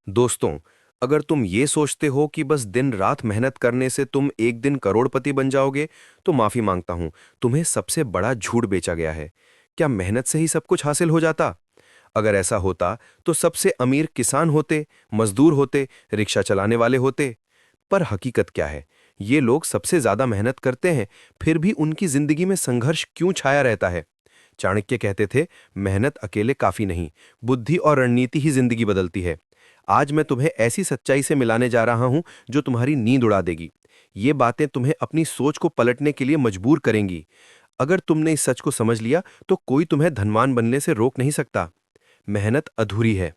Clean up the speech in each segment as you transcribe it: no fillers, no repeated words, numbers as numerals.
दोस्तों, अगर तुम ये सोचते हो कि बस दिन रात मेहनत करने से तुम एक दिन करोड़पति बन जाओगे, तो माफी मांगता हूं, तुम्हें सबसे बड़ा झूठ बेचा गया है। क्या मेहनत से ही सब कुछ हासिल हो जाता? अगर ऐसा होता, तो सबसे अमीर किसान होते, मजदूर होते, रिक्शा चलाने वाले होते। पर हकीकत क्या है? ये लोग सबसे ज्यादा मेहनत करते हैं, फिर भी उनकी जिंदगी में संघर्ष क्यों छाया रहता है? चाणक्य कहते थे, मेहनत अकेले काफी नहीं, बुद्धि और रणनीति ही जिंदगी बदलती है। आज मैं तुम्हें ऐसी सच्चाई से मिलाने जा रहा हूं जो तुम्हारी नींद उड़ा देगी। ये बातें तुम्हें अपनी सोच को पलटने के लिए मजबूर करेंगी। अगर तुमने इस सच को समझ लिया, तो कोई तुम्हें धनवान बनने से रोक नहीं सकता। मेहनत अधूरी है।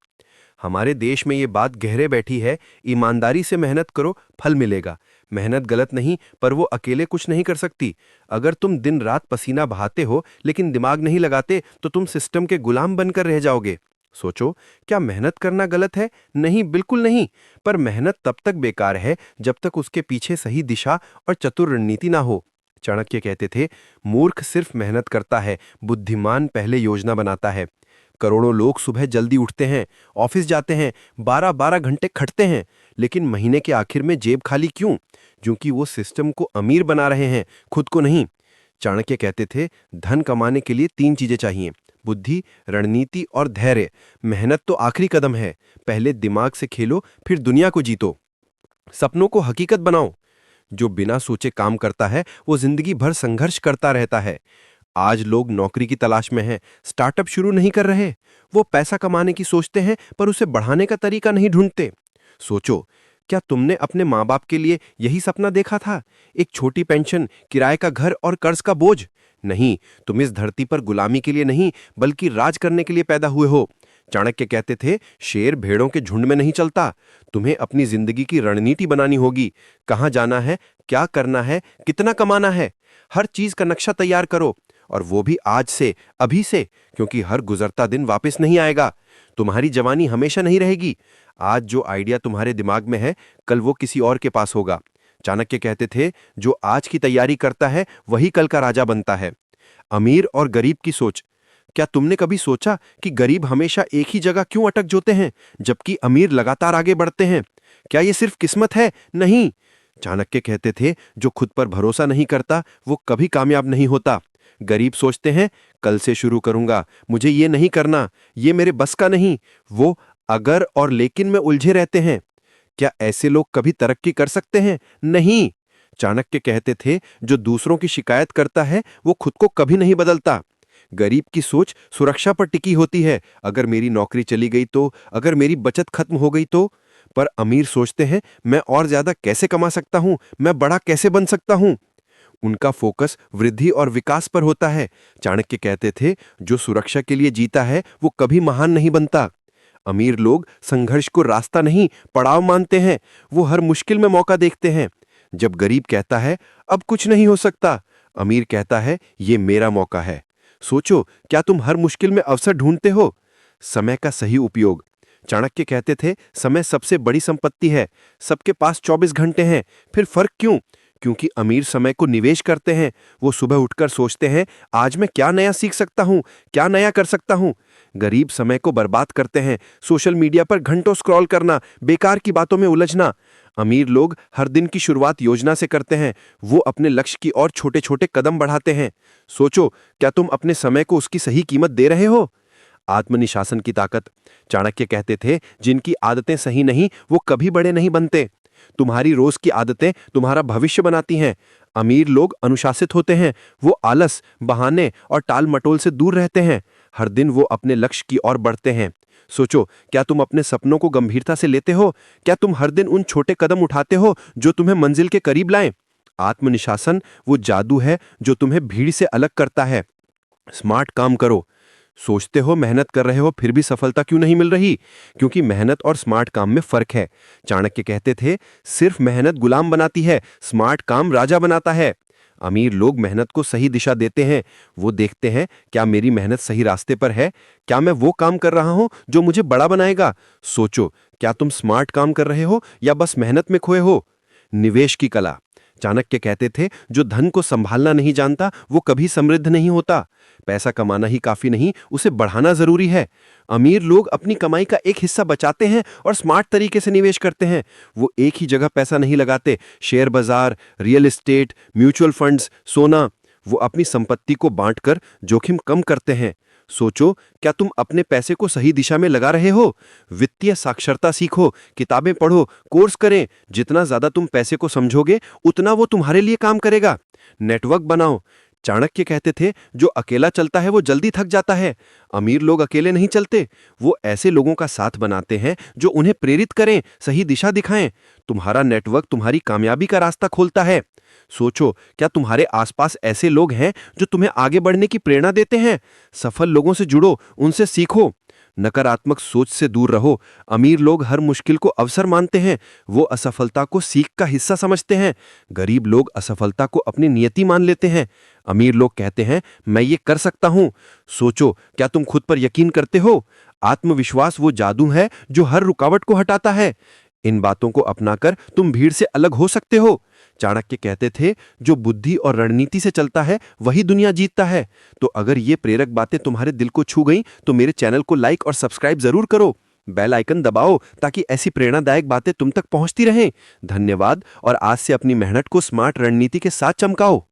हमारे देश में ये बात गहरे बैठी है, ईमानदारी से मेहनत करो, फल मिलेगा। मेहनत गलत नहीं, पर वो अकेले कुछ नहीं कर सकती। अगर तुम दिन रात पसीना बहाते हो लेकिन दिमाग नहीं लगाते, तो तुम सिस्टम के गुलाम बनकर रह जाओगे। सोचो, क्या मेहनत करना गलत है? नहीं, बिल्कुल नहीं। पर मेहनत तब तक बेकार है जब तक उसके पीछे सही दिशा और चतुर रणनीति ना हो। चाणक्य कहते थे, मूर्ख सिर्फ मेहनत करता है, बुद्धिमान पहले योजना बनाता है। करोड़ों लोग सुबह जल्दी उठते हैं, ऑफिस जाते हैं, 12-12 घंटे खटते हैं, लेकिन महीने के आखिर में जेब खाली क्यों? क्योंकि वो सिस्टम को अमीर बना रहे हैं, खुद को नहीं। चाणक्य कहते थे, धन कमाने के लिए 3 चीजें चाहिए: बुद्धि, रणनीति और धैर्य। मेहनत तो आखिरी कदम है। पहले दिमाग से खेलो, फिर दुनिया को जीतो। सपनों को हकीकत बनाओ। जो बिना सोचे काम करता है, वो जिंदगी भर संघर्ष करता रहता है। आज लोग नौकरी की तलाश में हैं, स्टार्टअप शुरू नहीं कर रहे। वो पैसा कमाने की सोचते हैं, पर उसे बढ़ाने का तरीका नहीं ढूंढते। सोचो, क्या तुमने अपने माँ बाप के लिए यही सपना देखा था? एक छोटी पेंशन, किराए का घर और कर्ज का बोझ? नहीं, तुम इस धरती पर गुलामी के लिए नहीं, बल्कि राज करने के लिए पैदा हुए हो। चाणक्य कहते थे, शेर भेड़ों के झुंड में नहीं चलता। तुम्हें अपनी जिंदगी की रणनीति बनानी होगी। कहाँ जाना है, क्या करना है, कितना कमाना है, हर चीज का नक्शा तैयार करो। और वो भी आज से, अभी से, क्योंकि हर गुजरता दिन वापस नहीं आएगा। तुम्हारी जवानी हमेशा नहीं रहेगी। आज जो आइडिया तुम्हारे दिमाग में है, कल वो किसी और के पास होगा। चाणक्य कहते थे, जो आज की तैयारी करता है, वही कल का राजा बनता है। अमीर और गरीब की सोच। क्या तुमने कभी सोचा कि गरीब हमेशा एक ही जगह क्यों अटक जाते हैं, जबकि अमीर लगातार आगे बढ़ते हैं? क्या ये सिर्फ किस्मत है? नहीं। चाणक्य कहते थे, जो खुद पर भरोसा नहीं करता, वो कभी कामयाब नहीं होता। गरीब सोचते हैं, कल से शुरू करूंगा, मुझे ये नहीं करना, ये मेरे बस का नहीं। वो अगर और लेकिन में उलझे रहते हैं। क्या ऐसे लोग कभी तरक्की कर सकते हैं? नहीं। चाणक्य कहते थे, जो दूसरों की शिकायत करता है, वो खुद को कभी नहीं बदलता। गरीब की सोच सुरक्षा पर टिकी होती है। अगर मेरी नौकरी चली गई तो, अगर मेरी बचत खत्म हो गई तो। पर अमीर सोचते हैं, मैं और ज्यादा कैसे कमा सकता हूं, मैं बड़ा कैसे बन सकता हूं। उनका फोकस वृद्धि और विकास पर होता है। चाणक्य कहते थे, जो सुरक्षा के लिए जीता है, वो कभी महान नहीं बनता। अमीर लोग संघर्ष को रास्ता नहीं, पड़ाव मानते हैं। वो हर मुश्किल में मौका देखते हैं। जब गरीब कहता है, अब कुछ नहीं हो सकता, अमीर कहता है, ये मेरा मौका है। सोचो, क्या तुम हर मुश्किल में अवसर ढूंढते हो? समय का सही उपयोग। चाणक्य कहते थे, समय सबसे बड़ी संपत्ति है। सबके पास 24 घंटे हैं। फिर फर्क क्यों? क्योंकि अमीर समय को निवेश करते हैं। वो सुबह उठकर सोचते हैं, आज मैं क्या नया सीख सकता हूं, क्या नया कर सकता हूं। गरीब समय को बर्बाद करते हैं, सोशल मीडिया पर घंटों स्क्रॉल करना, बेकार की बातों में उलझना। अमीर लोग हर दिन की शुरुआत योजना से करते हैं। वो अपने लक्ष्य की ओर छोटे छोटे कदम बढ़ाते हैं। सोचो, क्या तुम अपने समय को उसकी सही कीमत दे रहे हो? आत्मनिशासन की ताकत। चाणक्य कहते थे, जिनकी आदतें सही नहीं, वो कभी बड़े नहीं बनते। तुम्हारी रोज की आदतें तुम्हारा भविष्य बनाती हैं। अमीर लोग अनुशासित होते हैं। वो आलस, बहाने और टाल मटोल से दूर रहते हैं। हर दिन वो अपने लक्ष्य की ओर बढ़ते हैं। सोचो, क्या तुम अपने सपनों को गंभीरता से लेते हो? क्या तुम हर दिन उन छोटे कदम उठाते हो जो तुम्हें मंजिल के करीब लाएं? आत्मनिशासन वो जादू है जो तुम्हें भीड़ से अलग करता है। स्मार्ट काम करो। सोचते हो, मेहनत कर रहे हो, फिर भी सफलता क्यों नहीं मिल रही? क्योंकि मेहनत और स्मार्ट काम में फर्क है। चाणक्य कहते थे, सिर्फ मेहनत गुलाम बनाती है, स्मार्ट काम राजा बनाता है। अमीर लोग मेहनत को सही दिशा देते हैं। वो देखते हैं, क्या मेरी मेहनत सही रास्ते पर है? क्या मैं वो काम कर रहा हूं जो मुझे बड़ा बनाएगा? सोचो, क्या तुम स्मार्ट काम कर रहे हो या बस मेहनत में खोए हो? निवेश की कला। चाणक्य कहते थे, जो धन को संभालना नहीं जानता वो कभी समृद्ध नहीं होता। पैसा कमाना ही काफी नहीं, उसे बढ़ाना जरूरी है। अमीर लोग अपनी कमाई का एक हिस्सा बचाते हैं और स्मार्ट तरीके से निवेश करते हैं। वो एक ही जगह पैसा नहीं लगाते। शेयर बाजार, रियल एस्टेट, म्यूचुअल फंड्स, सोना, वो अपनी संपत्ति को बांटकर जोखिम कम करते हैं। सोचो, क्या तुम अपने पैसे को सही दिशा में लगा रहे हो? वित्तीय साक्षरता सीखो, किताबें पढ़ो, कोर्स करें। जितना ज्यादा तुम पैसे को समझोगे, उतना वो तुम्हारे लिए काम करेगा। नेटवर्क बनाओ। चाणक्य कहते थे, जो अकेला चलता है वो जल्दी थक जाता है। अमीर लोग अकेले नहीं चलते, वो ऐसे लोगों का साथ बनाते हैं जो उन्हें प्रेरित करें, सही दिशा दिखाएं। तुम्हारा नेटवर्क तुम्हारी कामयाबी का रास्ता खोलता है। सोचो, क्या तुम्हारे आसपास ऐसे लोग हैं जो तुम्हें आगे बढ़ने की प्रेरणा देते हैं? सफल लोगों से जुड़ो, उनसे सीखो। नकारात्मक सोच से दूर रहो। अमीर लोग हर मुश्किल को अवसर मानते हैं, वो असफलता को सीख का हिस्सा समझते हैं। गरीब लोग असफलता को अपनी नियति मान लेते हैं। अमीर लोग कहते हैं, मैं ये कर सकता हूं। सोचो, क्या तुम खुद पर यकीन करते हो? आत्मविश्वास वो जादू है जो हर रुकावट को हटाता है। इन बातों को अपनाकर तुम भीड़ से अलग हो सकते हो। चाणक्य कहते थे, जो बुद्धि और रणनीति से चलता है वही दुनिया जीतता है। तो अगर ये प्रेरक बातें तुम्हारे दिल को छू गईं, तो मेरे चैनल को लाइक और सब्सक्राइब जरूर करो। बेल आइकन दबाओ ताकि ऐसी प्रेरणादायक बातें तुम तक पहुंचती रहें। धन्यवाद, और आज से अपनी मेहनत को स्मार्ट रणनीति के साथ चमकाओ।